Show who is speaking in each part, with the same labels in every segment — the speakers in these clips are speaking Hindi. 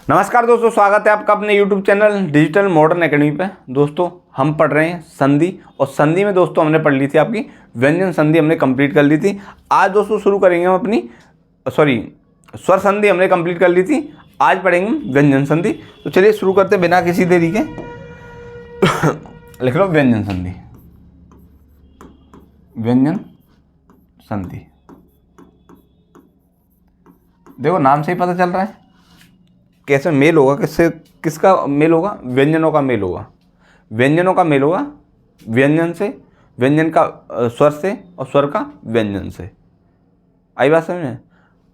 Speaker 1: नमस्कार दोस्तों, स्वागत है आपका अपने YouTube channel digital modern academy पे। दोस्तों हम पढ़ रहे हैं संधि, और संधि में दोस्तों हमने पढ़ ली थी आपकी व्यंजन संधि, हमने कंप्लीट कर ली थी। आज दोस्तों शुरू करेंगे हम अपनी स्वर संधि हमने कंप्लीट कर ली थी, आज पढ़ेंगे हम व्यंजन संधि। तो चलिए शुरू करते बिना किसी देरी के। लिख लो व्यंजन संधि। व्यंजन संधि, देखो नाम से ही पता चल रहा है कैसे मेल होगा, किससे किसका मेल होगा, व्यंजनों का मेल होगा। व्यंजनों का मेल होगा व्यंजन से, व्यंजन का स्वर से, और स्वर का व्यंजन से। आई बात समझ में?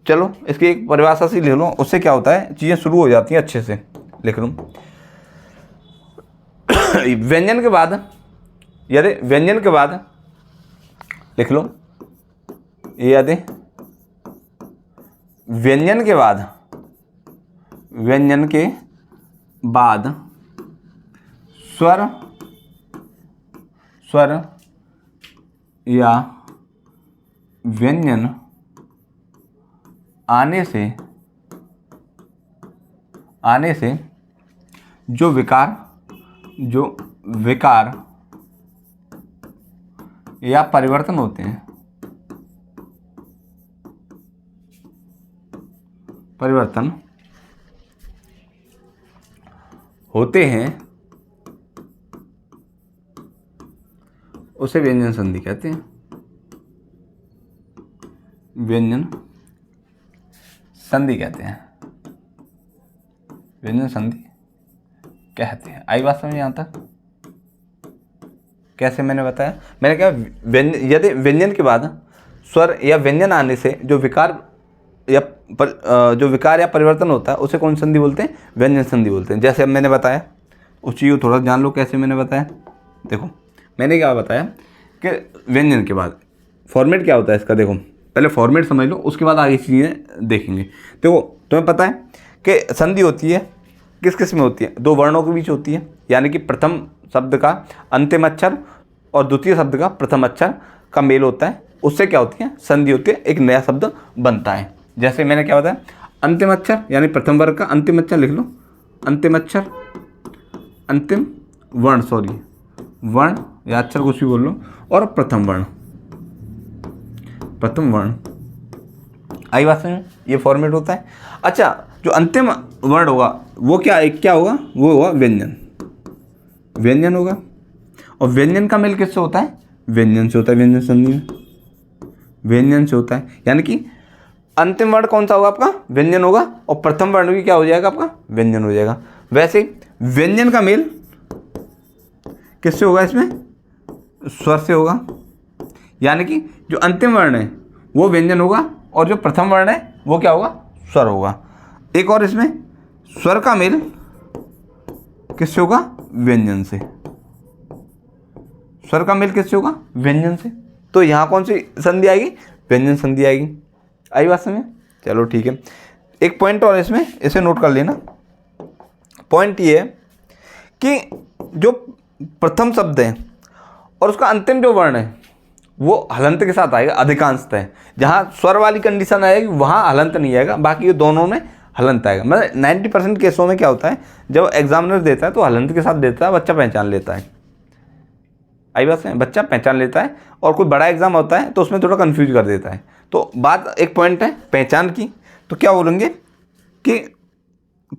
Speaker 1: चलो इसकी एक परिभाषा सी लिख लो, उससे क्या होता है चीज़ें शुरू हो जाती हैं अच्छे से। लिख लूँ व्यंजन के बाद, यदि व्यंजन के बाद लिख लो, यदि व्यंजन के बाद, व्यंजन के बाद स्वर या व्यंजन आने से जो विकार या परिवर्तन होते हैं, उसे व्यंजन संधि कहते हैं। व्यंजन संधि कहते हैं, व्यंजन संधि कहते हैं। आई बात समझ यहाँ तक? कैसे मैंने बताया, मैंने कहा यदि व्यंजन के बाद स्वर या व्यंजन आने से जो विकार या परिवर्तन होता है उसे कौन संधि बोलते हैं? व्यंजन संधि बोलते हैं। जैसे अब मैंने बताया, उस चीज़ को थोड़ा जान लो कैसे मैंने बताया। देखो मैंने क्या बताया कि व्यंजन के बाद फॉर्मेट क्या होता है इसका। देखो पहले फॉर्मेट समझ लो, उसके बाद आगे चीज़ें देखेंगे। देखो तुम्हें पता है कि संधि होती है किस किस में होती है? दो वर्णों के बीच होती है, यानी कि प्रथम शब्द का अंतिम अक्षर और द्वितीय शब्द का प्रथम अक्षर का मेल होता है, उससे क्या होती है? संधि होती है, एक नया शब्द बनता है। जैसे मैंने क्या बताया, अंतिम अक्षर यानी प्रथम वर्ग का अंतिम अक्षर लिख लो, अंतिम अक्षर, अंतिम वर्ण, वर्ण या अक्षर कुछ भी बोल लो, और प्रथम वर्ण। आई बात समझ? ये फॉर्मेट होता है। अच्छा, जो अंतिम वर्ण होगा वो क्या होगा? वो होगा व्यंजन होगा। और व्यंजन का मेल किससे होता है? व्यंजन से होता है। व्यंजन संधि में व्यंजन से होता है, यानी कि अंतिम वर्ण कौन सा होगा? आपका व्यंजन होगा, और प्रथम वर्ण भी क्या हो जाएगा? आपका व्यंजन हो जाएगा। वैसे व्यंजन का मेल किससे होगा? इसमें स्वर से होगा, यानी कि जो अंतिम वर्ण है वो व्यंजन होगा, और जो प्रथम वर्ण है वो क्या होगा? स्वर होगा। एक और इसमें स्वर का मेल किससे होगा? व्यंजन से। स्वर का मेल किससे होगा? व्यंजन से। तो यहाँ कौन सी संधि आएगी? व्यंजन संधि आएगी। आई बात समझ? चलो ठीक है। एक पॉइंट और इसमें, इसे नोट कर लेना। पॉइंट ये है कि जो प्रथम शब्द है और उसका अंतिम जो वर्ण है वो हलंत के साथ आएगा अधिकांशतः। जहाँ स्वर वाली कंडीशन आएगी वहाँ हलंत नहीं आएगा, बाकी ये दोनों में हलंत आएगा। मतलब 90% केसों में क्या होता है, जब एग्जामिनर देता है तो हलंत के साथ देता है, बच्चा पहचान लेता है। आई बात है? बच्चा पहचान लेता है, और कोई बड़ा एग्जाम होता है तो उसमें थोड़ा कंफ्यूज कर देता है। तो बात एक पॉइंट है पहचान की, तो क्या बोलेंगे कि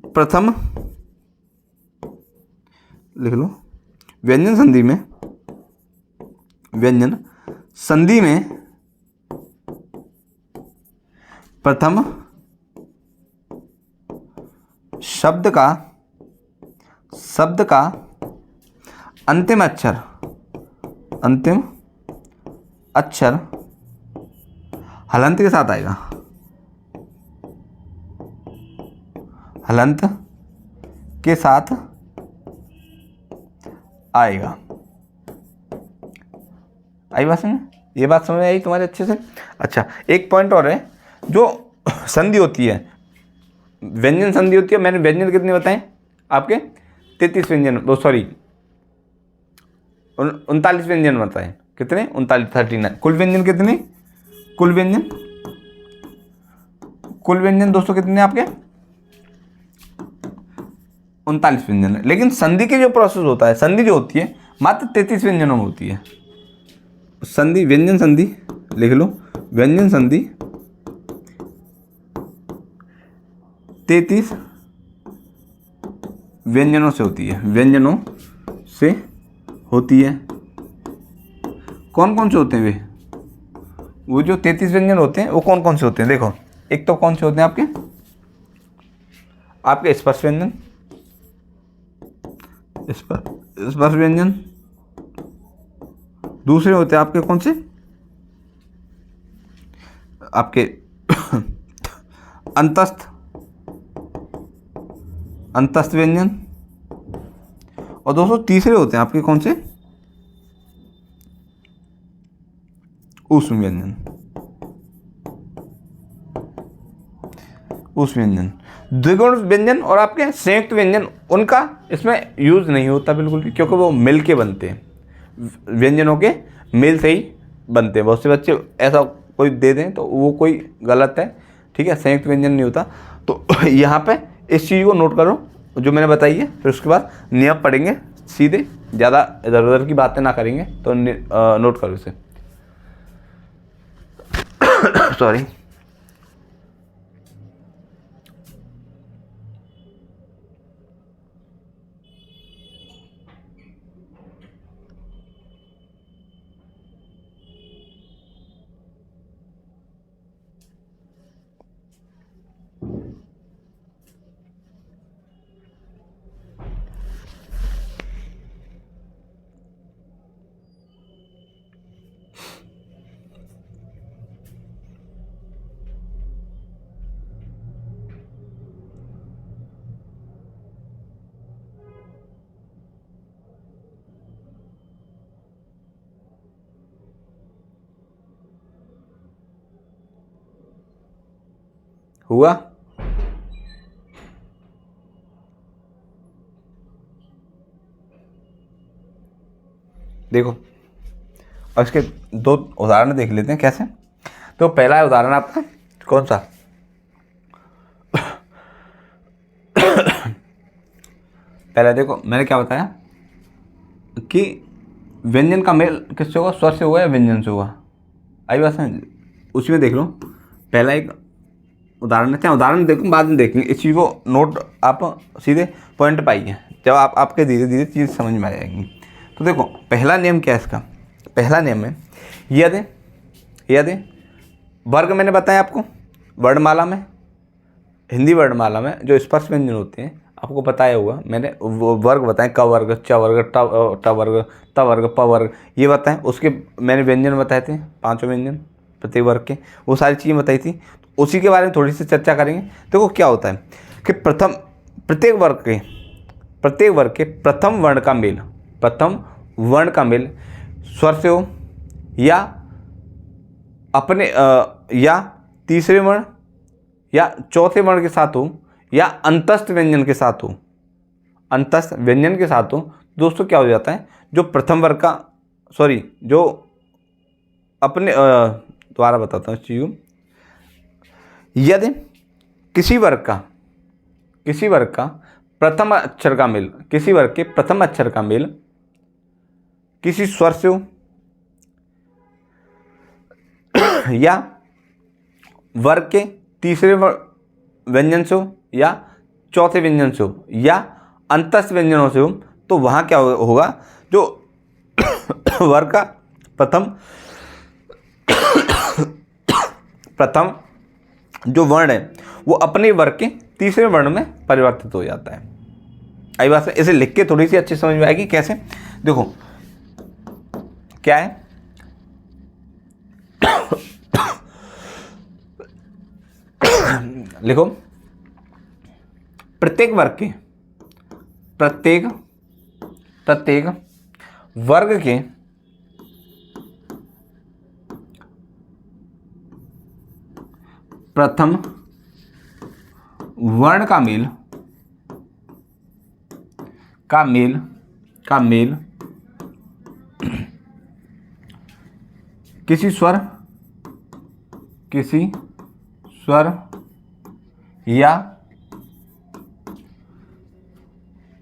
Speaker 1: प्रथम, लिख लो, व्यंजन संधि में प्रथम शब्द का अंतिम अक्षर हलंत के साथ आएगा। हलंत के साथ आएगा। आई बात समझ? ये बात समझ आई तुम्हारे अच्छे से? अच्छा, एक पॉइंट और है, जो संधि होती है, व्यंजन संधि होती है। मैंने व्यंजन कितने बताए आपके? 33 व्यंजन, 39 व्यंजन बताए। कितने 39, 39। कुल व्यंजन कितने, कुल व्यंजन दोस्तों कितने आपके 39 व्यंजन है। लेकिन संधि की जो प्रोसेस होता है, संधि जो होती है मात्र 33 व्यंजनों में होती है। संधि, व्यंजन संधि लिख लो, व्यंजन संधि 33 व्यंजनों से होती है, व्यंजनों से होती है। कौन कौन से होते हैं वे, वो जो 33 व्यंजन होते हैं वो कौन कौन से होते हैं? देखो, एक तो कौन से होते हैं आपके स्पर्श व्यंजन, स्पर्श व्यंजन। दूसरे होते हैं आपके कौन से, आपके अंतस्थ व्यंजन। और दोस्तों तीसरे होते हैं आपके कौन से, ऊष्म व्यंजन। द्विगुण व्यंजन और आपके संयुक्त व्यंजन, उनका इसमें यूज नहीं होता बिल्कुल भी, क्योंकि वो मिल के बनते हैं, व्यंजनों के मेल से ही बनते हैं। बहुत से बच्चे ऐसा कोई दे दें तो वो कोई गलत है, ठीक है, संयुक्त व्यंजन नहीं होता। तो यहाँ पे इस चीज़ को नोट करो जो मैंने बताई है, फिर उसके बाद नियम पढ़ेंगे सीधे, ज़्यादा इधर उधर की बातें ना करेंगे। तो नोट करो इसे। सॉरी, हुआ? देखो, और इसके दो उदाहरण देख लेते हैं कैसे। तो पहला उदाहरण आपका कौन सा, पहले देखो मैंने क्या बताया कि व्यंजन का मेल किससे होगा, स्वर से हुआ या व्यंजन से हुआ, आई बात समझ। उसी में देख लो, पहला एक उदाहरण है, उदाहरण देखो बाद में देखेंगे, इस चीज़ को नोट आप सीधे पॉइंट पाइए, जब आपके धीरे धीरे चीज़ समझ में आ जाएगी। तो देखो पहला नियम क्या है इसका, पहला नियम है यदि वर्ग मैंने बताया आपको, वर्णमाला में, हिंदी वर्णमाला में जो स्पर्श व्यंजन होते हैं आपको बताया हुआ मैंने, वो वर्ग बताए, क वर्ग, च वर्ग, ट वर्ग, त वर्ग, प वर्ग, ये बताएं। उसके मैंने व्यंजन बताए थे, 5 व्यंजन प्रत्येक वर्ग के, वो सारी चीज़ें बताई थी। उसी के बारे में थोड़ी सी चर्चा करेंगे। देखो क्या होता है कि प्रत्येक वर्ग के प्रथम वर्ण का मेल स्वर से हो या अपने या तीसरे वर्ण या चौथे वर्ण के साथ हो या अंतस्थ व्यंजन के साथ हो, दोस्तों क्या हो जाता है, जो प्रथम वर्ग का, जो अपने दोबारा बताता हूँ इस चीज़ को। यदि किसी वर्ग का प्रथम अक्षर का मेल, किसी वर्ग के प्रथम अक्षर का मेल किसी स्वर से हो या वर्ग के तीसरे व्यंजन से हो या चौथे व्यंजन से हो या अंतस्थ व्यंजनों से हो, तो वहाँ क्या होगा, जो वर्ग का प्रथम जो वर्ण है वो अपने वर्ग के तीसरे वर्ण में परिवर्तित हो जाता है। आई बात है, इसे लिख के थोड़ी सी अच्छी समझ में आएगी कैसे। देखो क्या है, लिखो, प्रत्येक वर्ग के प्रथम वर्ण का मेल किसी स्वर या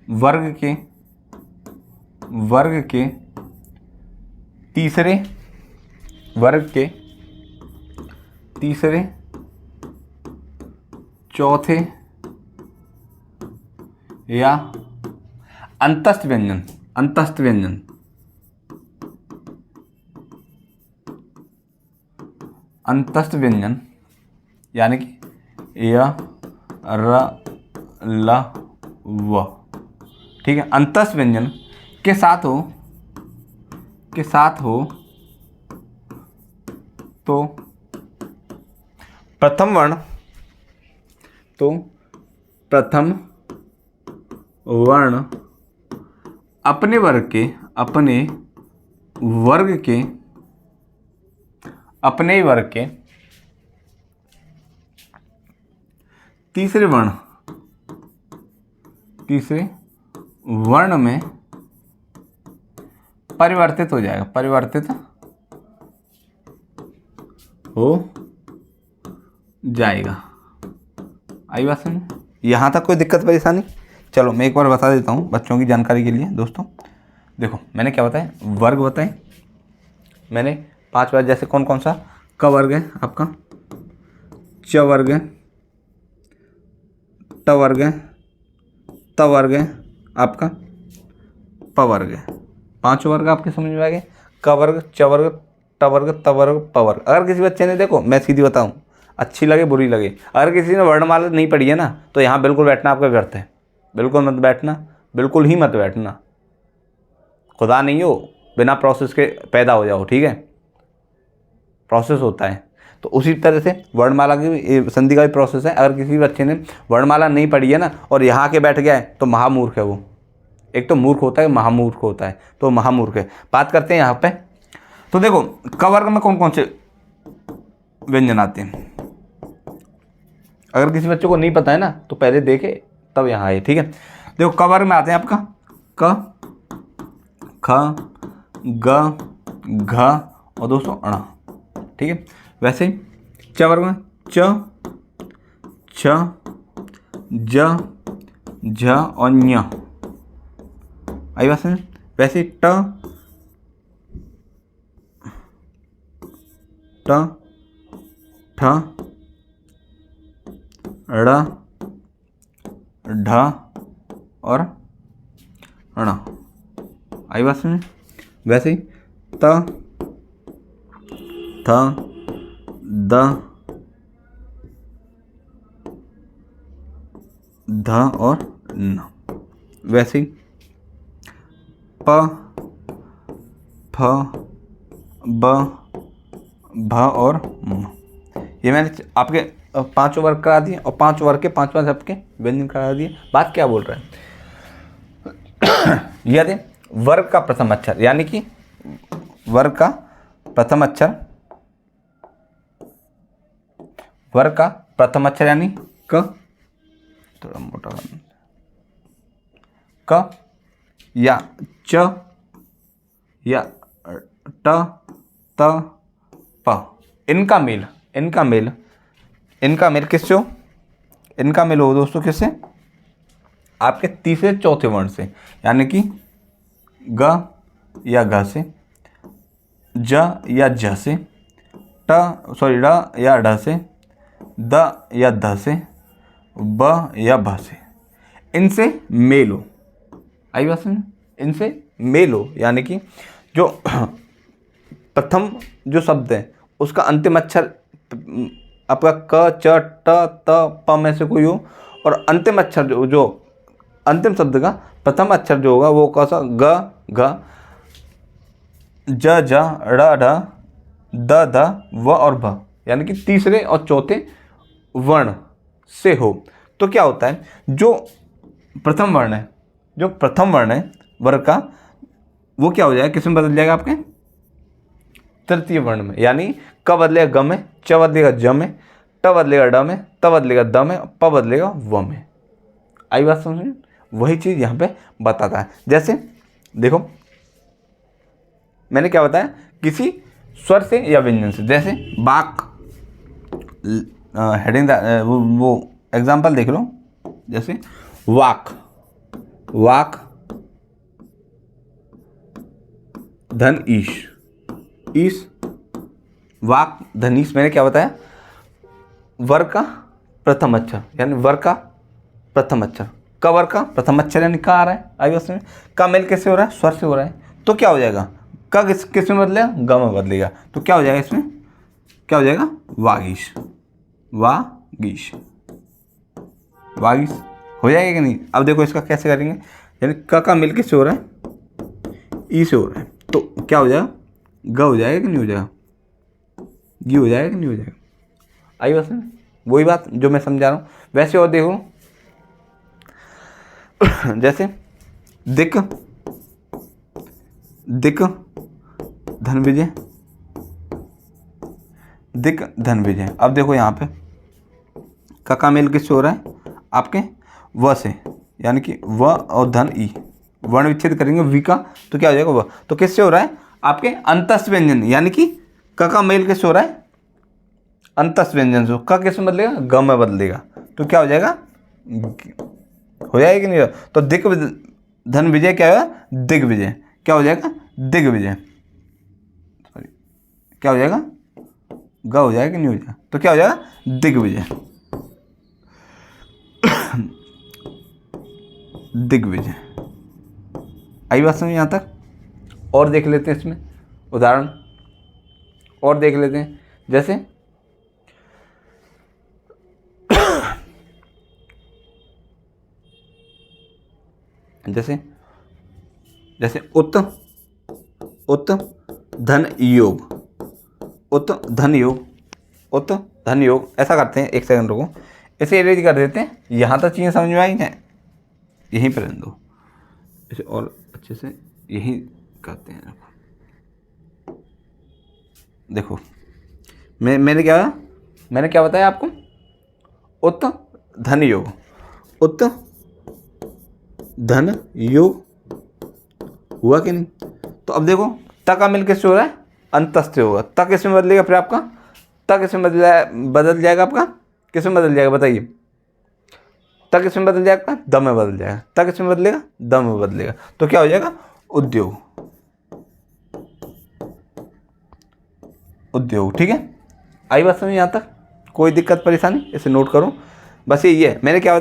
Speaker 1: वर्ग के तीसरे चौथे या अंतस्थ व्यंजन यानी कि य र ल व, ठीक है, अंतस्थ व्यंजन के साथ हो तो प्रथम वर्ण अपने वर्ग के तीसरे वर्ण में परिवर्तित हो जाएगा, आई बात समझ? यहाँ तक कोई दिक्कत परेशानी? चलो मैं एक बार बता देता हूँ बच्चों की जानकारी के लिए। दोस्तों देखो, मैंने क्या बताया, वर्ग बताए मैंने 5 बार। जैसे कौन कौन सा? क वर्ग है आपका, च वर्ग है, ट वर्ग है, त वर्ग है आपका, प वर्ग है। 5 वर्ग आपके समझ में आ गए। क वर्ग, च वर्ग, ट वर्ग, त वर्ग, प वर्ग। अगर किसी बच्चे ने, देखो मैं सीधी बताऊं, अच्छी लगे बुरी लगे, अगर किसी ने वर्णमाला नहीं पढ़ी है ना, तो यहाँ बिल्कुल बैठना आपका व्यर्थ है। बिल्कुल मत बैठना, बिल्कुल ही मत बैठना। खुदा नहीं हो बिना प्रोसेस के पैदा हो जाओ, ठीक है, प्रोसेस होता है। तो उसी तरह से वर्णमाला की संधि का भी प्रोसेस है। अगर किसी बच्चे ने वर्णमाला नहीं पढ़ी है ना और यहाँ के बैठ गया है तो महामूर्ख है वो। एक तो मूर्ख होता है, महामूर्ख होता है, तो महामूर्ख है। बात करते हैं यहाँ पे। तो देखो क वर्ग में कौन कौन से व्यंजन आते हैं, अगर किसी बच्चे को नहीं पता है ना तो पहले देखे तब यहाँ आए, ठीक है। देखो क वर्ग में आते हैं आपका क, ख, ग, घ और दोस्तों अण, ठीक है। वैसे ही च वर्ग में च, छ, ज, झ और ञ, आई बात समझ? वैसे ही ट, ठ, ड़, ढ और ण, आई बात समझ? वैसे ही त, थ, द, ध और न। वैसे ही प, फ, ब, भ और म। ये मैंने आपके 5 वर्ग करा दिए और 5 वर्ग के 5 सबके व्यंजन करा दिए। बात क्या बोल रहे हैं? यदि वर्ग का प्रथम अक्षर यानी कि वर्ग का प्रथम अक्षर यानी क, थोड़ा मोटा क या च या ट, त, प, इनका मेल किससे हो? इनका मेल हो दोस्तों किससे? आपके तीसरे चौथे वर्ण से, यानी कि ग या घ से, ज या झ से, ड या ढ से, द या ध से, ब या भ से। इनसे मेल हो, आई बात समझ? इनसे मेल हो यानी कि जो प्रथम जो शब्द है उसका अंतिम अक्षर आपका क, च, ट, त, प में से कोई हो, और अंतिम अक्षर जो अंतिम शब्द का प्रथम अक्षर जो होगा वो कौन सा? ग, घ, ज, झ, ड़, ढ, द, ध, व और भ, यानी कि तीसरे और चौथे वर्ण से हो। तो क्या होता है, जो प्रथम वर्ण है वर्ग का, वो क्या हो जाएगा, किस में बदल जाएगा? आपके तृतीय वर्ण में, यानी क बदलेगा ग में, च बदलेगा ज में, ट बदलेगा ड में, त बदलेगा द में, प बदलेगा व में। आई बात समझ में? वही चीज़ यहाँ पे बताता है। जैसे देखो मैंने क्या बताया, किसी स्वर से या व्यंजन से। जैसे बाक, हेडिंग वो एग्जाम्पल देख लो। जैसे वाक, वाक धन ईश, ईश वाक धन ईश। मैंने क्या बताया, वर का प्रथम अक्षर यानी वर का प्रथम अक्षर, क वर का प्रथम अक्षर यानी का आ रहा है। आई बस में का मेल कैसे हो रहा है, स्वर से हो रहा है, तो क्या हो जाएगा, का किस में बदलेगा, ग में बदलेगा। तो क्या हो जाएगा इसमें, क्या हो जाएगा, वागीश, वागीश, वागीश हो जाएगा कि नहीं। अब देखो इसका कैसे करेंगे, यानी क का मेल किससे हो रहा है, ई से हो रहा है, तो क्या हो जाएगा, ग हो जाएगा कि नहीं हो जाएगा, गी हो जाएगा कि नहीं हो जाएगा। आई बस में वही बात जो मैं समझा रहा हूँ। वैसे और देखो जैसे दिक, दिक धन विजय, दिक धन विजय। अब देखो यहाँ पे का मेल किससे हो रहा है, आपके व से, यानी कि व और धन ई, वर्ण विच्छेद करेंगे वी का, तो क्या हो जाएगा व। तो किससे हो रहा है, आपके अंतस्थ व्यंजन, यानी कि का मेल किससे हो रहा है, अंतस्थ व्यंजन से। का किस में बदलेगा, ग में बदलेगा, तो क्या हो जाएगा, हो जाएगा कि नहीं। तो दिक धन विजय क्या होगा, दिग्विजय, क्या हो जाएगा, दिग्विजय, सॉरी क्या हो जाएगा, ग हो जाएगा कि नहीं हो जाएगा, तो क्या हो जाएगा, दिग्विजय, दिग्विजय। आई बात समझ यहाँ तक। और देख लेते हैं इसमें उदाहरण, और देख लेते हैं। जैसे जैसे जैसे उत, उत धन योग, उत धन योग, उत धन योग। ऐसा करते हैं, एक सेकंड रुको, इसे एरेज कर देते हैं। यहाँ तक चीज़ें समझ में आई हैं, यहीं पर रहने दो, इसे और अच्छे से यहीं करते हैं। देखो मैंने क्या बताया आपको, उत धन योग, उत धन योग हुआ कि नहीं। तो अब देखो त का मिल किससे हो रहा है, अंतस्थ से होगा। त किस में बदलेगा फिर आपका, त किस में बदल जाएगा आपका, किस में बदल जाएगा बताइए, त किस में बदल जाएगा, द में बदल जाएगा। त किस में बदलेगा, द में बदलेगा, तो क्या हो जाएगा, उद्योग, उद्योग। ठीक है, आई बात समझ यहाँ तक, कोई दिक्कत परेशानी, इसे नोट करो। बस ये है, मैंने क्या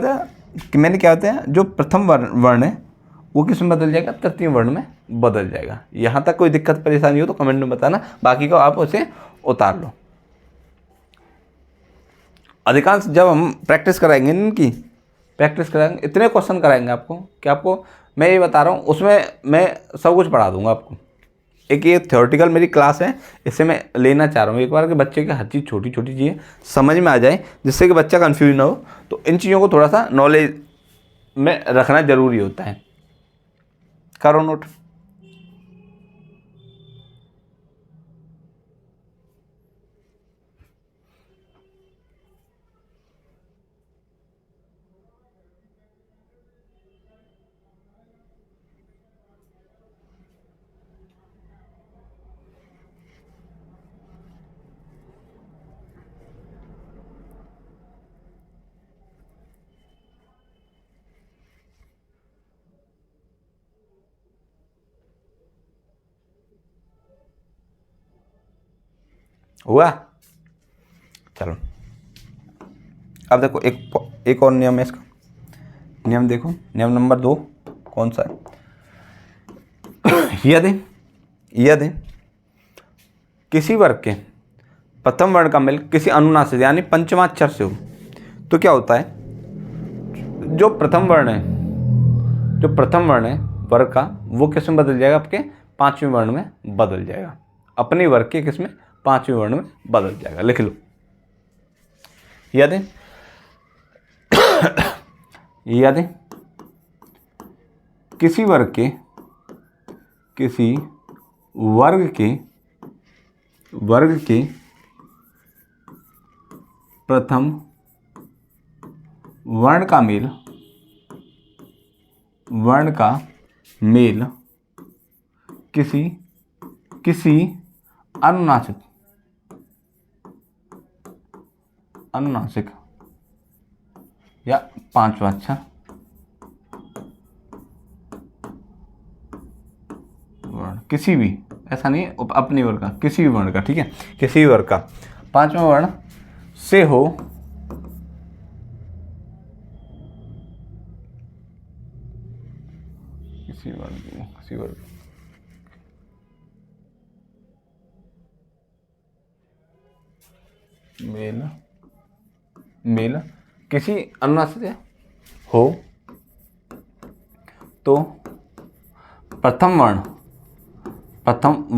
Speaker 1: बताया जो प्रथम वर्ण है वो किस में बदल जाएगा, तृतीय वर्ण में बदल जाएगा। यहाँ तक कोई दिक्कत परेशानी हो तो कमेंट में बताना, बाकी को आप उसे उतार लो। अधिकांश जब हम प्रैक्टिस कराएंगे इनकी, प्रैक्टिस कराएंगे, इतने क्वेश्चन कराएंगे आपको कि आपको मैं ये बता रहा हूँ, उसमें मैं सब कुछ पढ़ा दूंगा आपको। एक ये थ्योरेटिकल मेरी क्लास है, इससे मैं लेना चाह रहा हूँ एक बार कि बच्चे की हर चीज़ छोटी छोटी चीज़ें समझ में आ जाए, जिससे कि बच्चा कंफ्यूज ना हो। तो इन चीज़ों को थोड़ा सा नॉलेज में रखना ज़रूरी होता है। करो नोट। हुआ, चलो अब देखो एक और नियम है इसका। नियम देखो, नियम नंबर 2 कौन सा है, यदि किसी वर्ग के प्रथम वर्ण का मेल किसी अनुनासिक यानी पंचमाक्षर से हो, तो क्या होता है, जो प्रथम वर्ण है वर्ग का, वो किस में बदल जाएगा, आपके पांचवें वर्ण में बदल जाएगा। अपने वर्ग के किस में, पांचवें वर्ण में बदल जाएगा। लिख लो, यदि किसी वर्ग के प्रथम वर्ण का मेल किसी अनुनासिक, अनुनासिक या पांचवा, अच्छा वर्ण किसी भी, ऐसा नहीं है अपने वर्ग का, किसी भी वर्ण का, ठीक है, किसी भी वर्ग का पांचवा वर्ण से हो किसी वर्ग मेल, मेल किसी अनुनासिक हो तो प्रथम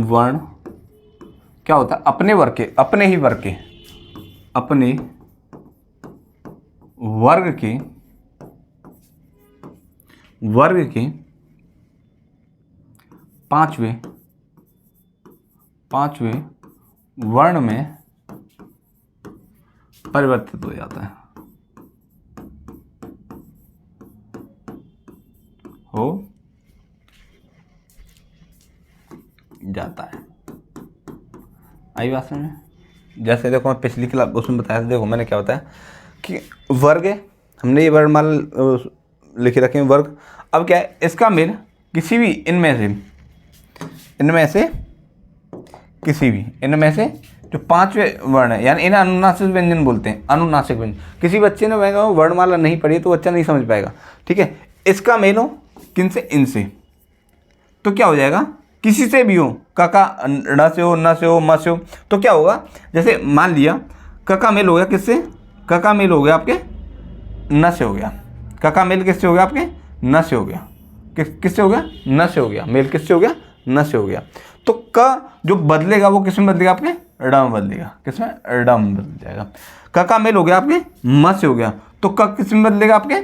Speaker 1: वर्ण क्या होता है, अपने वर्ग के, अपने ही वर्ग के, अपने वर्ग के पांचवें वर्ण में परिवर्तित हो जाता है, हो जाता है। आई बात समझ में? जैसे देखो मैं पिछली क्लास उसमें बताया था, देखो मैंने क्या बताया कि वर्ग है, हमने ये वर्णमाला लिखे रखे हैं वर्ग। अब क्या है, इसका मेल किसी भी इनमें से किसी भी इनमें से जो पांचवें वर्ण है, यानी इन्हें अनुनासिक व्यंजन बोलते हैं, अनुनासिक व्यंजन। किसी बच्चे ने वर्णमाला नहीं पढ़ी तो बच्चा नहीं समझ पाएगा, ठीक है। इसका मेल हो किनसे, इनसे, तो क्या हो जाएगा, किसी से भी हो, काका ण से हो, न से हो, म से हो, तो क्या होगा, जैसे मान लिया काका मेल हो गया किससे, काका मेल हो गया आपके न से हो गया, काका मेल किससे हो गया आपके न से हो गया, किससे हो गया, न से हो गया, मेल किससे हो गया, न से हो गया। तो क जो बदलेगा वो किसमें बदलेगा, आपके ड़ में बदलेगा, किसमें, ड़ में बदल जाएगा। क का मेल हो गया आपके म से हो गया, तो क किसमें बदलेगा, आपके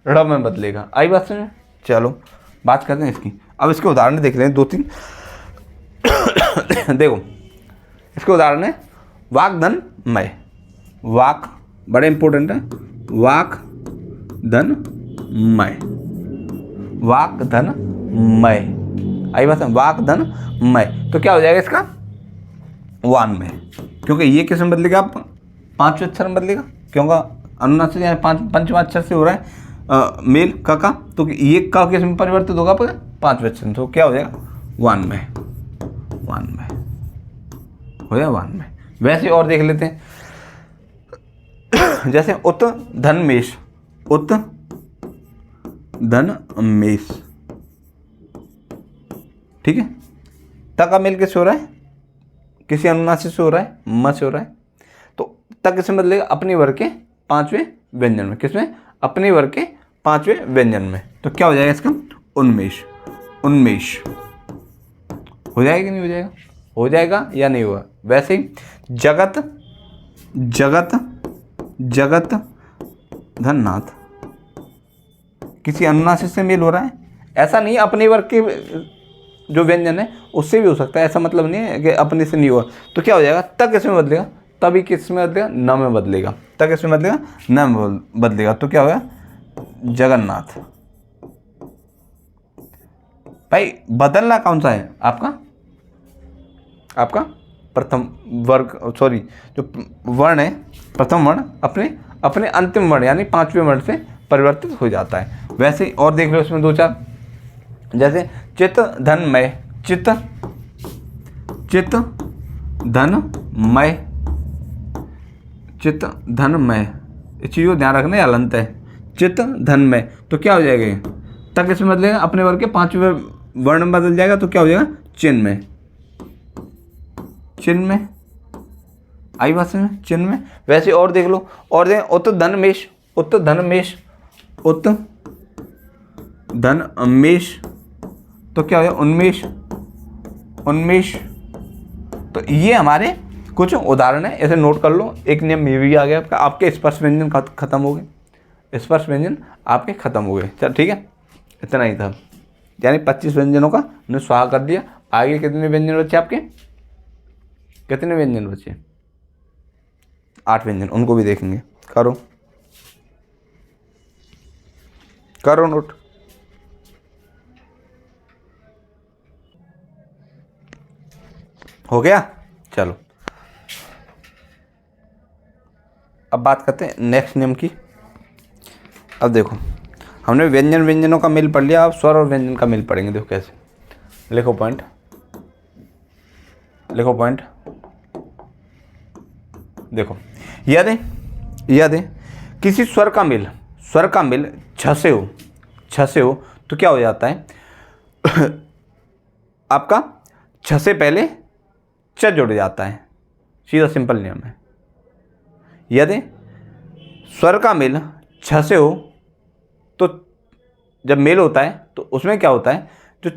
Speaker 1: ड़ में बदलेगा। आई बात समझ में? चलो बात करते हैं इसकी। अब इसके उदाहरण देख लें 2-3 देखो इसके उदाहरण है वाक् मय, वाक बड़े इंपॉर्टेंट है, वाक धन मय, आई बात है, वाक धन मय, तो क्या हो जाएगा इसका वान्मय, क्योंकि ये किस में बदलेगा, आप पांचवें अक्षर में बदलेगा, क्योंकि अनुनासिक यानी पंचवा अक्षर से हो रहा है मेल का, तो ये का किस में परिवर्तित होगा पांचवें अक्षर, तो क्या हो जाएगा वान्मय हो जाएगा वान्मय। वैसे और देख लेते हैं, जैसे उत धनमेश, ठीक है, त का मेल किससे हो रहा है, किसी अनुनासिक से हो रहा है, म से हो रहा है, तो तक किसमें बदलेगा, अपने वर्ग के पांचवें व्यंजन में, किसमें, अपने वर्ग के पांचवें व्यंजन में, तो क्या हो जाएगा इसका उन्मेष हो जाएगा कि नहीं हो जाएगा, हो जाएगा या नहीं होगा। वैसे ही जगत धननाथ किसी अनुनासिक से मेल हो रहा है, ऐसा नहीं अपने वर्ग के जो व्यंजन है उससे भी हो सकता है, ऐसा मतलब नहीं है कि अपने से नहीं हुआ, तो क्या हो जाएगा, तक किसमें बदलेगा, तभी किस में बदलेगा, न में बदलेगा, तक किसमें बदलेगा, न में बदलेगा, तो क्या होगा जगन्नाथ। भाई बदलना कौन सा है आपका प्रथम वर्ग, सॉरी जो वर्ण है प्रथम वर्ण अपने अंतिम वर्ण यानी पांचवें वर्ण से परिवर्तित हो जाता है। वैसे और देख लो इसमें 2-4, जैसे चित धनमय, चित धनमय, इस चीज़ को ध्यान रखना, अलंत है, चित धनमय, तो क्या हो जाएगा ये, तक इसमें बदलेगा, अपने वर्ग के पांचवें वर्ण में बदल जाएगा, तो क्या हो जाएगा चिन्मय, आई बात समझ में, चिन्मय। वैसे और देख लो, और देख उत धनमेश, तो क्या हो जाएगा उन्मेष। तो ये हमारे कुछ उदाहरण है, ऐसे नोट कर लो। एक नियम ये भी आ गया आपके स्पर्श व्यंजन खत्म हो गए, स्पर्श व्यंजन आपके खत्म हो गए। चल ठीक है, इतना ही था, यानी 25 व्यंजनों का हमने स्वाहा कर दिया। आगे कितने व्यंजन बचे आपके, कितने व्यंजन बचे, 8 व्यंजन, उनको भी देखेंगे। करो नोट। हो गया। चलो अब बात करते हैं नेक्स्ट नियम की। अब देखो हमने व्यंजन व्यंजनों का मेल पढ़ लिया, अब स्वर और व्यंजन का मेल पढ़ेंगे। देखो कैसे, लिखो पॉइंट, लिखो पॉइंट। देखो यदि किसी स्वर का मेल छ से हो तो क्या हो जाता है आपका छ से पहले च जुड़ जाता है। सीधा सिंपल नियम है। यदि स्वर का मेल छ से हो तो जब मेल होता है तो उसमें क्या होता है, जो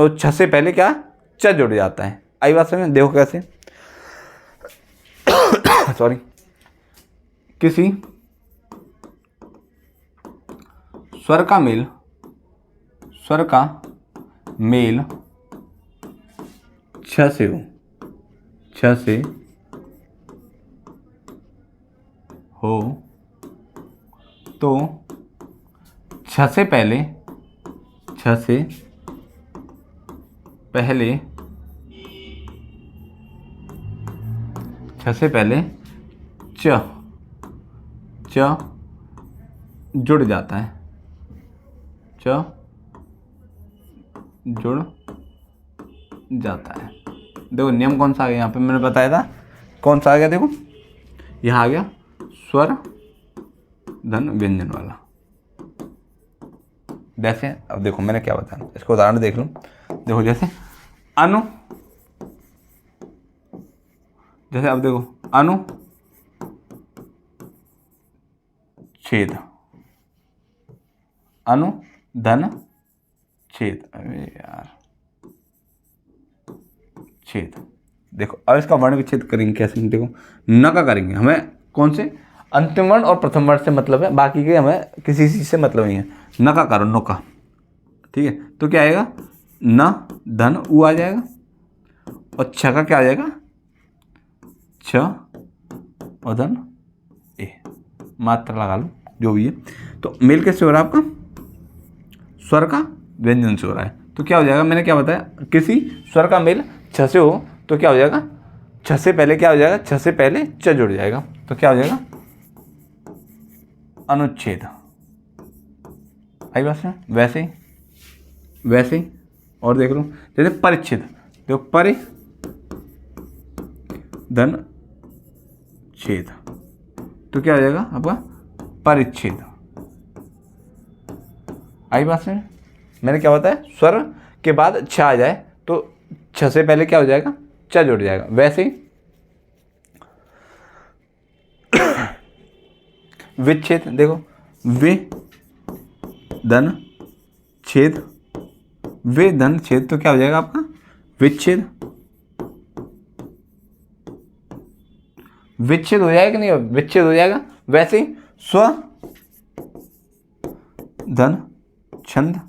Speaker 1: छ से पहले क्या च जुड़ जाता है। आई बात समझ? देखो कैसे सॉरी, किसी स्वर का मेल छ से हो तो छ से पहले च जुड़ जाता है। देखो नियम कौन सा आ गया यहाँ पे, मैंने बताया था कौन सा आ गया। देखो यहाँ आ गया स्वर धन व्यंजन वाला। जैसे अब देखो मैंने क्या बताया, इसको उदाहरण देख लो। देखो जैसे अब देखो अनु धन छेद। अरे यार छेद। देखो अब इसका वर्ण विच्छेद करेंगे कैसे, देखो न का करेंगे। हमें कौन से अंतिम वर्ण और प्रथम वर्ण से मतलब है, बाकी के हमें किसी चीज से मतलब नहीं है। न का करो, नो का, ठीक है। तो क्या आएगा, न धन उ आ जाएगा, और छ का क्या आ जाएगा, छ और धन ए। मात्रा लगा लो जो भी है। तो मेल कैसे हो रहा है आपका, स्वर का व्यंजन से हो रहा है। तो क्या हो जाएगा, मैंने क्या बताया, किसी स्वर का मेल छ से हो तो क्या हो जाएगा, छ से पहले क्या हो जाएगा, छ से पहले च जुड़ जाएगा। तो क्या हो जाएगा, अनुच्छेद। आई बात है? वैसे ही और देख लो, जैसे परिच्छेद। देखो परि धन छेद, तो क्या हो जाएगा आपका परिच्छेद। आई बात समझ? मैंने क्या बताया, स्वर के बाद छ आ जाए तो छ से पहले क्या हो जाएगा, च जुड़ जाएगा। वैसे ही विच्छेद। देखो वे धन छेद, वे धन छेद, तो क्या हो जाएगा आपका विच्छेद। विच्छेद हो जाएगा कि नहीं, विच्छेद हो जाएगा। वैसे ही स्व धन छंद।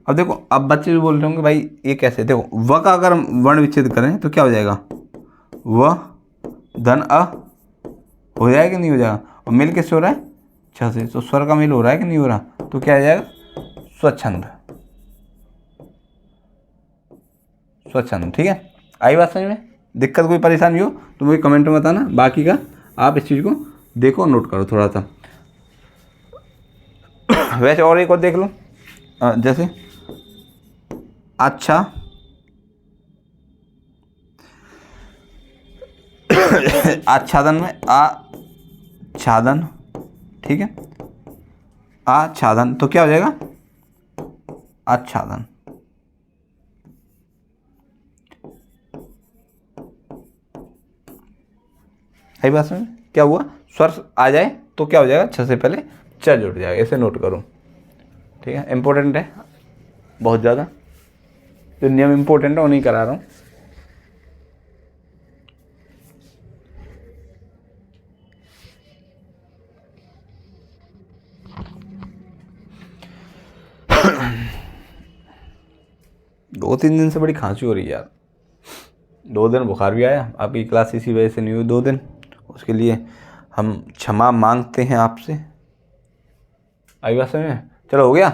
Speaker 1: अब देखो, अब बच्चे भी बोल रहे होंगे भाई ये कैसे। देखो व का अगर हम वर्ण विच्छेद करें तो क्या हो जाएगा, व धन अ हो जाएगा कि नहीं हो जाएगा। और मेल किससे हो रहा है, छ से। तो स्वर का मेल हो रहा है कि नहीं हो रहा, तो क्या आ जाएगा, स्वच्छंद। स्वच्छंद, ठीक है। आई बात समझ में? दिक्कत कोई परेशानी हो तो मुझे कमेंट में बताना। बाकी का आप इस चीज़ को देखो, नोट करो थोड़ा सा। वैसे और एक और देख लो, जैसे अच्छा आच्छादन में आच्छादन, ठीक है, आच्छादन, तो क्या हो जाएगा आच्छादन। सही बात समझ? क्या हुआ, स्वर आ जाए तो क्या हो जाएगा, छ से पहले च जुड़ जाएगा। ऐसे नोट करो, ठीक है। इंपॉर्टेंट है बहुत ज़्यादा, जो नियम इंपॉर्टेंट है वो नहीं करा रहा हूँ। दो तीन दिन से बड़ी खांसी हो रही है यार। 2 दिन बुखार भी आया, आपकी क्लास इसी वजह से नहीं हुई 2 दिन। उसके लिए हम क्षमा मांगते हैं आपसे। आई बात समझ में? चलो हो गया।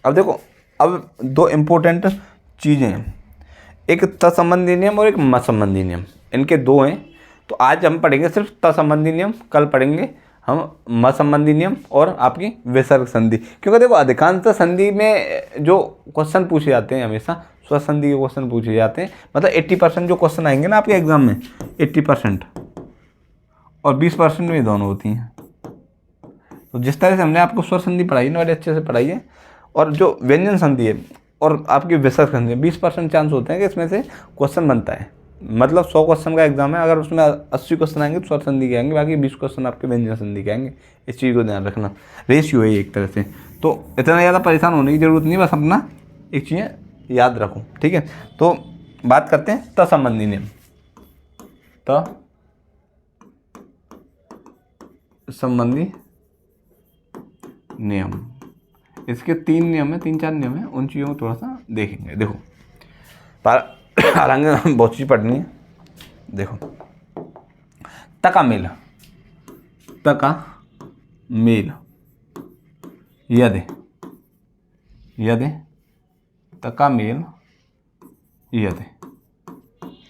Speaker 1: अब देखो, अब 2 इम्पोर्टेंट चीज़ें हैं। एक तत्संबंधी नियम और एक मत संबंधी नियम, इनके दो हैं। तो आज हम पढ़ेंगे सिर्फ तत्संबंधी नियम, कल पढ़ेंगे हम मत संबंधी नियम और आपकी विसर्ग संधि। क्योंकि देखो अधिकांशतः संधि में जो क्वेश्चन पूछे जाते हैं हमेशा स्वर संधि के क्वेश्चन पूछे जाते हैं। मतलब 80% जो क्वेश्चन आएंगे ना आपके एग्जाम में, 80% और 20% में दोनों होती हैं। तो जिस तरह से हमने आपको स्वर संधि पढ़ाई ना, बड़े अच्छे से पढ़ाई है। और जो व्यंजन संधि है और आपकी विसर्ग संधि है, 20% चांस होते हैं कि इसमें से क्वेश्चन बनता है। मतलब 100 क्वेश्चन का एग्जाम है, अगर उसमें 80 क्वेश्चन आएंगे तो स्वर संधि के आएंगे, बाकी 20 क्वेश्चन आपके व्यंजन संधि के आएंगे। इस चीज़ को ध्यान रखना, रेशियो है एक तरह से। तो इतना ज़्यादा परेशान होने की जरूरत नहीं, बस अपना एक चीज़ें याद रखो, ठीक है। तो बात करते हैं तत्संबंधी नियम। तत्संबंधी नियम, इसके 3 नियम है, 3-4 नियम है, उन चीज़ों को थोड़ा सा देखेंगे। देखो हालांकि बहुत चीज़ पढ़नी है। देखो तका मेल, तका मेल, यदि तका मेल यदि,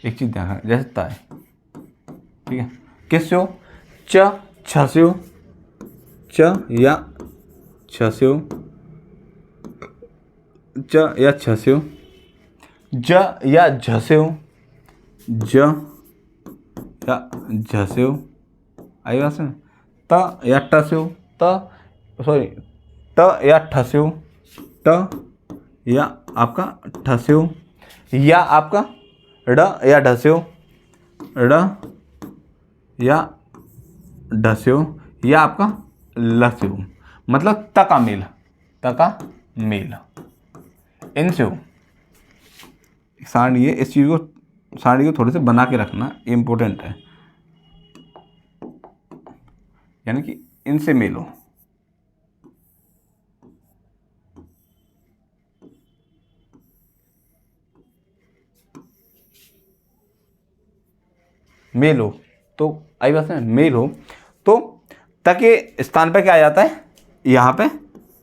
Speaker 1: एक चीज़ ध्यान रखना, जैसे ता है, ठीक है, किससे हो, च छ से हो, च या छ से हो, च या छ से हो, ज या झ से हो, ज या झ से हो, आई बात समझ, त या ट से हो, ट या ठ से हो, ट या आपका ठ से हो, या आपका ड या ढ से हो, ड या ढ से हो, या आपका ल से हो। मतलब तका मेल इनसे हो। सारणी है, इस चीज़ को सारणी को थोड़े से बना के रखना इम्पोर्टेंट है, यानी कि इनसे मेल हो। मेल हो तो आई बात है, मेल हो तो त के स्थान पे क्या आ जाता है, यहाँ पे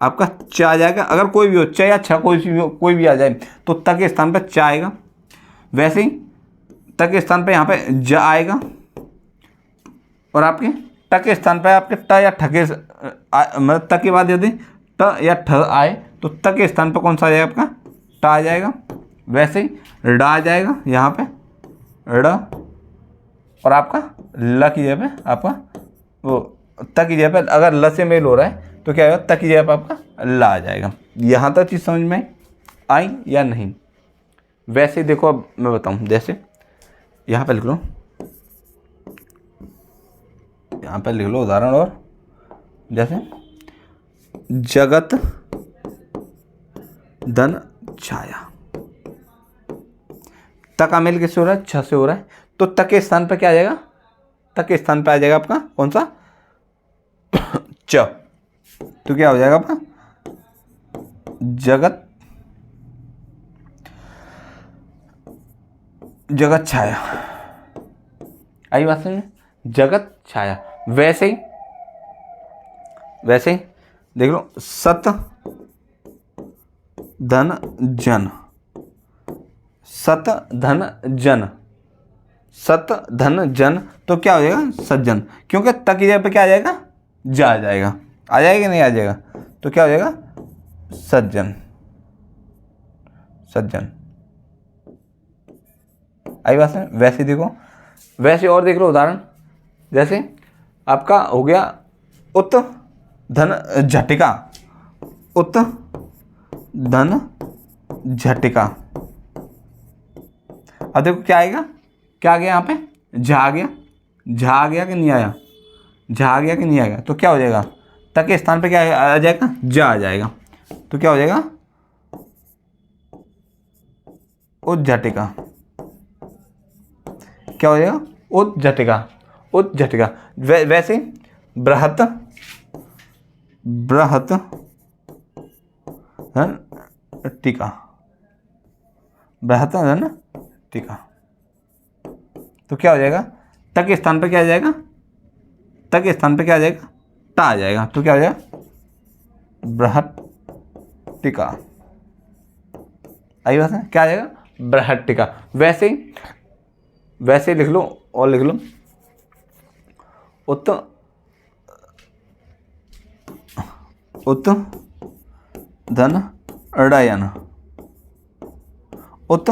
Speaker 1: आपका च आ जाएगा। अगर कोई भी हो, च या छ कोई भी आ जाए तो त के स्थान पे च आएगा। वैसे ही त के स्थान पे यहाँ पे ज आएगा, और आपके ट के स्थान पे आपके ट या ठ के मतलब त के बाद यदि ट या ठ आए तो त के स्थान पे कौन सा आ जाएगा, आपका ट आ जाएगा। वैसे ही ड आ जाएगा यहाँ पे, ड, और आपका ल की जगह पे आपका वो त की जगह पे अगर ल से मेल हो रहा है तो क्या होगा, त की जगह पे आपका ल आ जाएगा। यहाँ तक चीज़ समझ में आई या नहीं। वैसे ही देखो अब मैं बताऊँ, जैसे यहाँ पे लिख लो, यहाँ पे लिख लो उदाहरण, और जैसे जगत धन छाया, त का मेल किससे हो रहा है, छ से हो रहा है, तो त के स्थान पर क्या आ जाएगा, त के स्थान पर आ जाएगा आपका कौन सा, च। तो क्या हो जाएगा आपका जगत छाया। आई बात समझ, जगत छाया। वैसे ही देख लो, सत धन जन, सत धन जन, सत धन जन, तो क्या हो जाएगा, सज्जन। क्योंकि त की जगह पे क्या आ जाएगा, जा आ जाएगा, आ जाएगा नहीं आ जाएगा, तो क्या हो जाएगा, सज्जन, सज्जन। आई बात है। वैसे देखो, वैसे और देख लो उदाहरण, जैसे आपका हो गया उत धन झटिका, उत धन झटिका। अब देखो क्या आएगा, क्या आ गया यहाँ पे, झा आ गया, झा आ गया कि नहीं आया, झा आ गया कि नहीं आएगा, तो क्या हो जाएगा, त के स्थान पे क्या आ जाएगा, जा आ जाएगा, तो क्या हो जाएगा, उज्झटिका। क्या हो जाएगा, उज्झटिका, उज्झटिका। वैसे बृहत, बृहत धन टीका, बृहत धन टीका। तो क्या हो जाएगा, त के स्थान पे क्या आ जाएगा, त के स्थान पे क्या आ जाएगा, टा आ जाएगा, तो क्या हो जाएगा, बृहत टीका। आई बात है, क्या आ जाएगा, बृहट्टिका। वैसे वैसे लिख लो और लिख लो उत धन अडयन, उत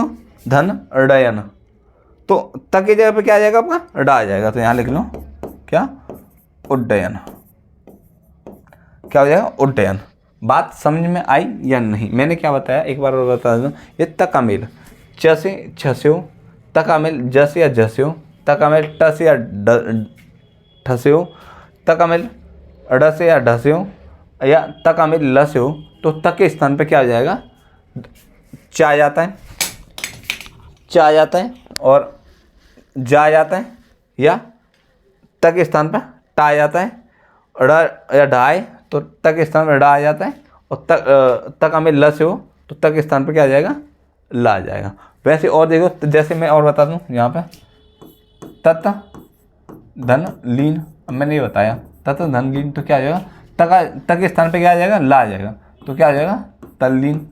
Speaker 1: धन अडयन। तो त की जगह पे क्या आ जाएगा आपका डा आ जाएगा, तो यहाँ लिख लो क्या उड्डयन। क्या हो जाएगा उड्डयन। बात समझ में आई या नहीं? मैंने क्या बताया एक बार और बता दूँ। ये त का मेल च से छ से हो, त का मेल ज से या झ से हो, त का मेल ट से या ठ से हो, त का मेल अड़ से या ढ से हो, या त का मेल ल से हो, तो त के स्थान पे क्या आ जाएगा च आ जाता है, च आ जाता है और जा आ जाता है, या त के स्थान पर टा आ जाता है। अड़ या ढा है तो त के स्थान पर डा आ जाता है, और त का मेल ल से हो तो त के स्थान पर क्या आ जाएगा ला आ जाएगा। वैसे और देखो, तो जैसे मैं और बता दूं यहाँ पे तत धन लीन। अब मैंने ये बताया तत धन लीन, तो क्या आ जाएगा त के स्थान पे क्या आ जाएगा ला आ जाएगा, तो क्या आ जाएगा तल्लीन।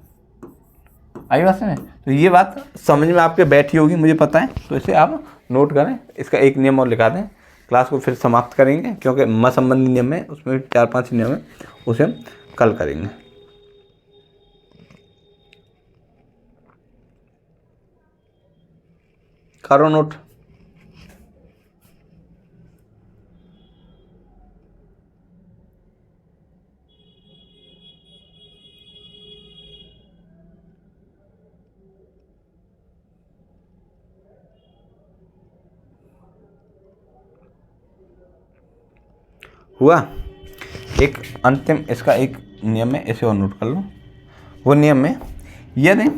Speaker 1: आई बात समझ? तो ये बात समझ में आपके बैठी होगी मुझे पता है, तो इसे आप नोट करें। इसका एक नियम और लिखा दें, क्लास को फिर समाप्त करेंगे क्योंकि म संबंधी नियम है, उसमें 4-5 नियम है, उसे हम कल करेंगे। करो नोट। हुआ? एक अंतिम इसका एक नियम है, इसे और नोट कर लो। वो नियम में यदि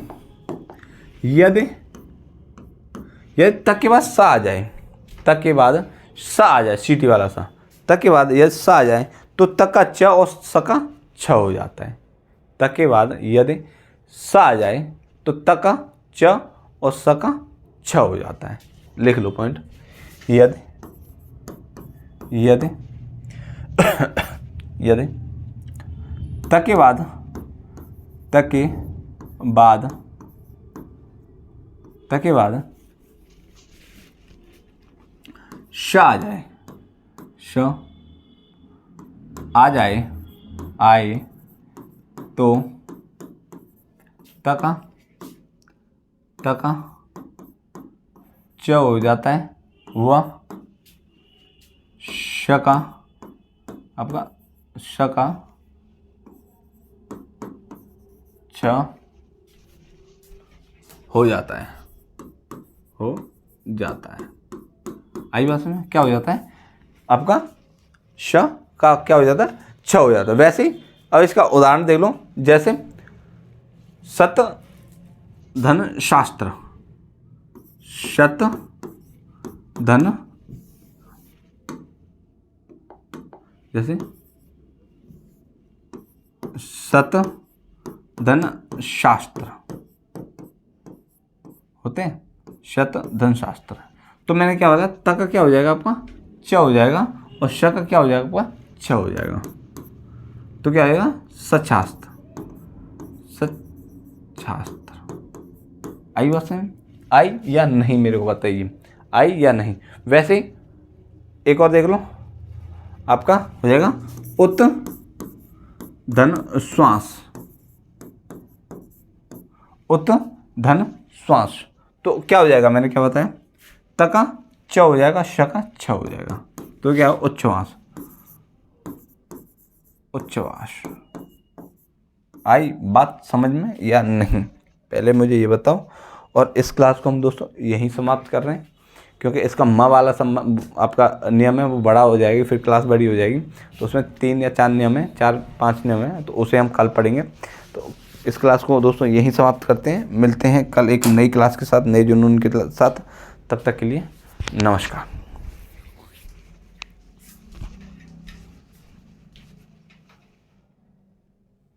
Speaker 1: तक के बाद सा आ जाए, तक के बाद सा आ जाए, सीटी वाला सा, तक के बाद यदि सा आ जाए तो तक का च और स का छ हो जाता है। तक के बाद यदि सा आ जाए तो तक का च और स का छ हो जाता है। लिख लो पॉइंट। यदि तक के बाद श आ जाए, श आ जाए आए तो तका च हो जाता है, वह श का आपका श का छ हो जाता है, आई बात में? क्या हो जाता है आपका श का क्या हो जाता है छ हो जाता है। वैसे ही अब इसका उदाहरण देख लो, जैसे सत धन शास्त्र, शत धन, जैसे सत धन शास्त्र होते हैं, शत धन शास्त्र। तो मैंने क्या बताया, त का क्या हो जाएगा आपका च हो जाएगा, और श का क्या हो जाएगा आपका छ हो जाएगा, तो क्या आएगा सच्छास्त्र। आई बात समझ? आई या नहीं मेरे को बताइए, आई या नहीं? वैसे एक और देख लो, आपका हो जाएगा उत धन श्वास, उत धन श्वास। तो क्या हो जाएगा, मैंने क्या बताया, त का च हो जाएगा, श का छ हो जाएगा, तो क्या हो उच्छ्वास। आई बात समझ में या नहीं? पहले मुझे ये बताओ। और इस क्लास को हम दोस्तों यहीं समाप्त कर रहे हैं, क्योंकि इसका म वाला आपका नियम है वो बड़ा हो जाएगी, फिर क्लास बड़ी हो जाएगी, तो उसमें 3 या 4 नियम है, 4-5 नियम है, तो उसे हम कल पढ़ेंगे। तो इस क्लास को दोस्तों यहीं समाप्त करते हैं, मिलते हैं कल एक नई क्लास के साथ, नए जुनून के साथ। तब तक के लिए नमस्कार।